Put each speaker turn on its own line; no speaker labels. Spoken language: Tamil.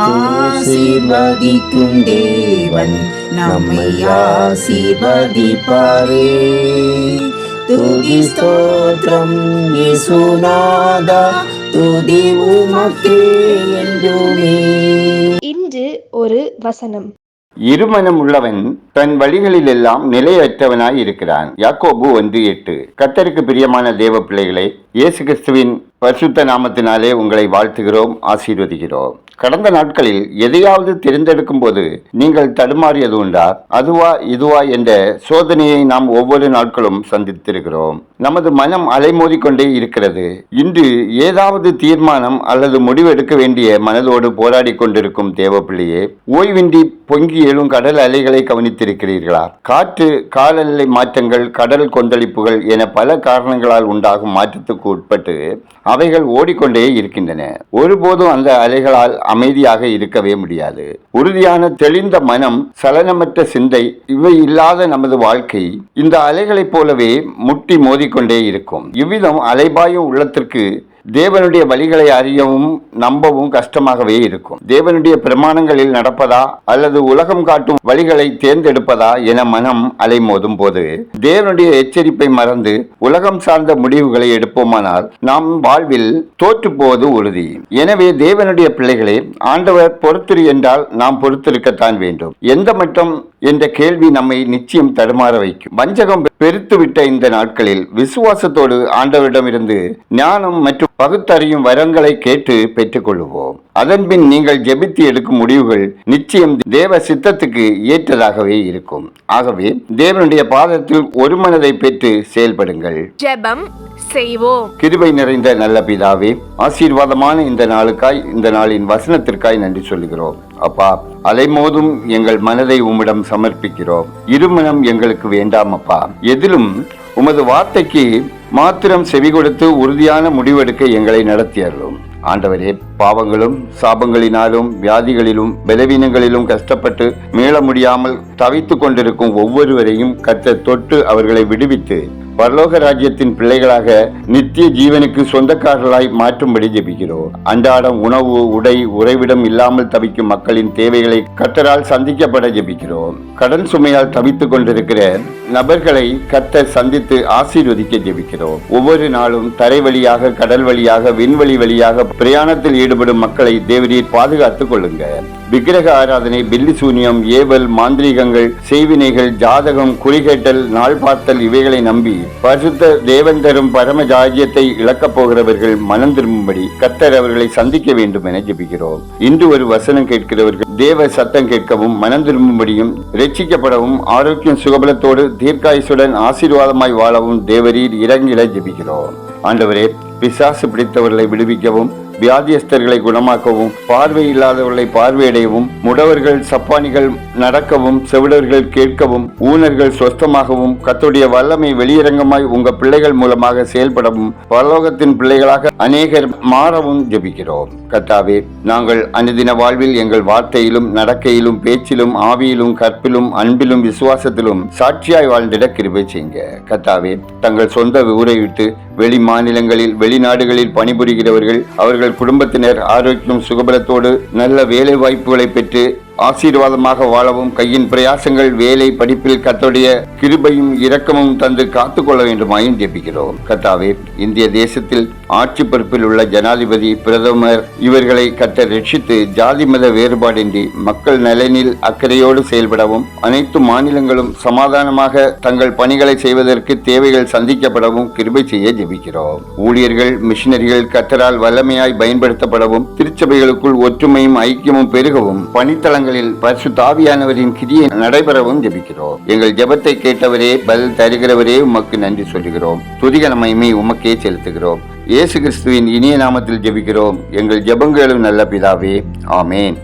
ஆசீர்வதிக்கும் தேவன் நம்மை ஆசீர்வதிப்பாரே. துதி ஸ்தோத்திரம் இயேசுநாதா, துதி உமக்கே என்றுமே.
இன்று ஒரு வசனம்.
இருமனம் உள்ளவன் தன் வழிகளில் எல்லாம் நிலையற்றவனாய் இருக்கிறான். யாக்கோபு 1:8. கர்த்தருக்கு பிரியமான தேவ பிள்ளைகளை, இயேசு கிறிஸ்துவின் பரிசுத்த நாமத்தினாலே உங்களை வாழ்த்துகிறோம், ஆசீர்வதிக்கிறோம். கடந்த நாட்களில் எதையாவது தெரிந்தெடுக்கும் போது நீங்கள் தடுமாறியது உண்டா? அதுவா இதுவா என்ற சோதனையை நாம் ஒவ்வொரு நாட்களும் சந்தித்திருக்கிறோம். நமது மனம் அலைமோதிக்கொண்டே இருக்கிறது. இன்று ஏதாவது தீர்மானம் அல்லது முடிவெடுக்க வேண்டிய மனதோடு போராடி கொண்டிருக்கும் தேவ பிள்ளையே, ஓய்வின்றி பொங்கி எழும் கடல் அலைகளை கவனித்திருக்கிறீர்களா? காற்று, காலநிலை மாற்றங்கள், கடல் கொந்தளிப்புகள் என பல காரணங்களால் உண்டாகும் மாற்றத்துக்கு உட்பட்டு அவைகள் ஓடிக்கொண்டே இருக்கின்றன. ஒருபோதும் அந்த அலைகளால் அமைதியாக இருக்கவே முடியாது. உறுதியான தெளிந்த மனம், சலனமற்ற சிந்தை, இவை இல்லாத நமது வாழ்க்கை இந்த அலைகளைப் போலவே முட்டி மோதிக்கொண்டே இருக்கும். இவ்விதம் அலைபாயும் உள்ளத்திற்கு தேவனுடைய வழிகளை அறியவும் நம்பவும் கஷ்டமாகவே இருக்கும். தேவனுடைய பிரமாணங்களில் நடப்பதா அல்லது உலகம் காட்டும் வழிகளை தேர்ந்தெடுப்பதா என மனம் அலைமோதும் போது தேவனுடைய எச்சரிப்பை மறந்து உலகம் சார்ந்த முடிவுகளை எடுப்போமானால் நாம் வாழ்வில் தோற்று போவது உறுதி. எனவே தேவனுடைய பிள்ளைகளே, ஆண்டவர் பொறுத்திரு என்றால் நாம் பொறுத்திருக்கத்தான் வேண்டும். எந்த மட்டும் என்ற கேள்வி நம்மை நிச்சயம் தடுமாற வைக்கும். வஞ்சகம் பெருத்துவிட்ட இந்த நாட்களில் விசுவாசத்தோடு ஆண்டவரிடமிருந்து ஞானம் மற்றும் பகுத்தறியும் வரங்களை கேட்டு பெற்றுக் கொள்வோம். அதன்பின் நீங்கள் ஜெபித்து எடுக்கும் முடிவுகள் நிச்சயம் தேவ சித்தத்துக்கு ஏற்றதாகவே இருக்கும். ஆகவே தேவனுடைய பாதத்தில் ஒரு மனதை பெற்று செயல்படுங்கள்.
ஜெபம் செய்வோம்.
கிருபை நிறைந்த நல்ல பிதாவே, ஆசீர்வாதமான இந்த நாளுக்காய், இந்த நாளின் வசனத்திற்காய் நன்றி சொல்கிறோம். அப்பா, அலைமோதும் எங்கள் மனதை உம்மிடம் சமர்ப்பிக்கிறோம். இருமனம் எங்களுக்கு வேண்டாம் அப்பா. எதிலும் உமது வார்த்தைக்கு மாத்திரம் செவி கொடுத்து உறுதியான முடிவெடுக்க எங்களை நடத்தியறோம். ஆண்டவரே, பாவங்களும் சாபங்களினாலும் வியாதிகளிலும் பலவீனங்களிலும் கஷ்டப்பட்டு மீள முடியாமல் தவித்து கொண்டிருக்கும் ஒவ்வொருவரையும் கர்த்தர் தொட்டு அவர்களை விடுவித்து பரலோக ராஜ்யத்தின் பிள்ளைகளாக நித்திய ஜீவனுக்கு சொந்தக்காரர்களாய் மாற்றும்படி ஜெபிக்கிறோம். அன்றாடம் உணவு, உடை, உறைவிடம் இல்லாமல் தவிக்கும் மக்களின் தேவைகளை கர்த்தரால் சந்திக்கப்பட ஜெபிக்கிறோம். கடன் சுமையால் தவித்துக் கொண்டிருக்கிற நபர்களை கர்த்தர் சந்தித்து ஆசீர்வதிக்க ஜெபிக்கிறோம். ஒவ்வொரு நாளும் தரை வழியாக, கடல் வழியாக, விண்வெளி வழியாக பிரயாணத்தில் ஈடுபடும் மக்களை தேவரீர் பாதுகாத்துக் கொள்ளுங்க. விக்கிரக ஆராதனை, பில்லி சூனியம், ஏவல், மாந்திரீகங்கள், செய்வினைகள், ஜாதகம், குறிகேட்டல், நாள் பார்த்தல் இவைகளை நம்பி பரிசுத்த தேவன் தரும் பரம ராஜ்யத்தை இழக்கப் போகிறவர்கள் மனம் திரும்பும்படி கர்த்தர் அவர்களை சந்திக்க வேண்டும் என ஜெபிக்கிறோம். இன்று ஒரு வசனம் கேட்கிறவர்கள் தேவ சத்தம் கேட்கவும் மனம் திரும்பும்படியும் ரட்சிக்கப்படவும் ஆரோக்கியம் சுகபலத்தோடு தீர்க்காயுசுடன் ஆசீர்வாதமாய் வாழவும் தேவரீர் இறங்கிட ஜெபிக்கிறோம். ஆண்டவரே, பிசாசு பிடித்தவர்களை விடுவிக்கவும், வியாதியஸ்தர்களை குணமாக்கவும், பார்வை இல்லாதவர்களை பார்வையடையவும், முடவர்கள் சப்பானிகள் நடக்கவும், செவிடர்கள் கேட்கவும், ஊனர்கள் சொஸ்தமாகவும், கர்த்தருடைய வல்லமை வெளியரங்கமாய் உங்க பிள்ளைகள் மூலமாக செயல்படவும், பரலோகத்தின் பிள்ளைகளாக அநேகர் மாறவும் ஜெபிக்கிறோம். கர்த்தாவே, நாங்கள் அனுதின வாழ்வில் எங்கள் வார்த்தையிலும், நடக்கையிலும், பேச்சிலும், ஆவியிலும், கற்பிலும், அன்பிலும், விசுவாசத்திலும் சாட்சியாய் வாழ்ந்திட கிருபை செய்யுங்க. கர்த்தாவே, தங்கள் சொந்த ஊரை விட்டு வெளி மாநிலங்களில், வெளிநாடுகளில் பணிபுரிகிறவர்கள், அவர்கள் குடும்பத்தினர் ஆரோக்கியம் சுகபலத்தோடு நல்ல வேலை வாய்ப்புகளை பெற்று ஆசீர்வாதமாக வாழவும், கையின் பிரயாசங்கள், வேலை, படிப்பில் கர்த்தருடைய கிருபையும் இரக்கமும் தந்து காத்துக்கொள்ள வேண்டுமாயும் ஜெபிக்கிறோம். கர்த்தாவே, இந்திய தேசத்தில் ஆட்சி பொறுப்பில் உள்ள ஜனாதிபதி, பிரதமர் இவர்களை கர்த்தர் ரட்சித்து ஜாதி மத வேறுபாடின்றி மக்கள் நலனில் அக்கறையோடு செயல்படவும், அனைத்து மாநிலங்களும் சமாதானமாக தங்கள் பணிகளை செய்வதற்கு தேவைகள் சந்திக்கப்படவும் கிருபை செய்ய ஜெபிக்கிறோம். ஊழியர்கள், மிஷினரிகள் கர்த்தரால் வல்லமையாய் பயன்படுத்தப்படவும், திருச்சபைகளுக்குள் ஒற்றுமையும் ஐக்கியமும் பெருகவும், பணித்தளங்கள் பரிசுத்த ஆவியானவரின் கிரியை நடைபெறவும் ஜெபிக்கிறோம். எங்கள் ஜெபத்தை கேட்டவரே, பதில் தருகிறவரே, உமக்கு நன்றி சொல்கிறோம். துதிக மகிமை உமக்கே செலுத்துகிறோம். இயேசு கிறிஸ்துவின் இனிய நாமத்தில் ஜெபிக்கிறோம். எங்கள் ஜெபங்களும் நல்ல பிதாவே, ஆமேன்.